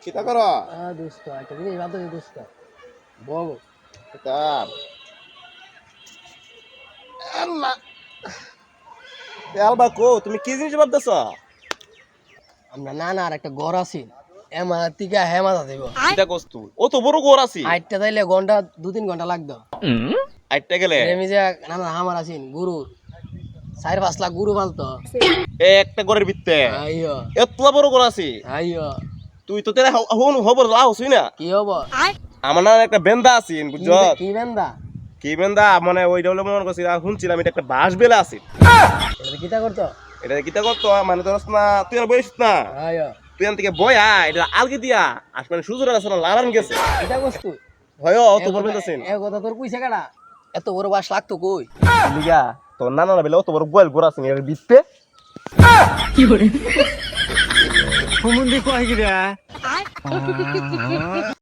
কিতা করো দোস্ত একটা জিনিস ভাবতেছি দোস্ত বলো তার আল্লাহ আলবা কো তুমি কি জিনিস ভাবতেছ আমরা নানার একটা ঘর আছি এমা তিকা হেমাদা দেব কিতা কস তুই ও তো বড় ঘর আছে আইটটা তাইলে ঘন্টা 2-3 ঘন্টা লাগতো আইটা গেলে এমনি যে নানা আমার আছেন গুরু 4-5 লাখ গুরু পালতো একটা ঘরের ভিতরে আইয়ো এতলা বড় ঘর আছে আইয়ো তুই তো তেরা হন খবর লাও হইছ না কি হবো আমার না একটা বেন্দা আছে বুঝছ কি বেন্দা কি বেন্দা মানে ওইটা হলো মনে করছি শুনছিলাম এটা একটা বাঁশ বেলা আছে এটা কিতা করতো এটা কিতা করতো মানে ধরস না তুই আর বইস না আইয়ো তুই আন থেকে বয়া এটা আলগে দিয়া আসমানে সুজুরের আছে না লালান গেছে কিতা বস্তু হয় অত বলবেন আছেন এ কথা তোর কইছে কেডা এত বড় বাস লাগতো কই লিগা তো নানা না বেলা অত বড় গোয়াল গোরা আছে এর বিতে কি করে হুমুন্দি কয় গিরা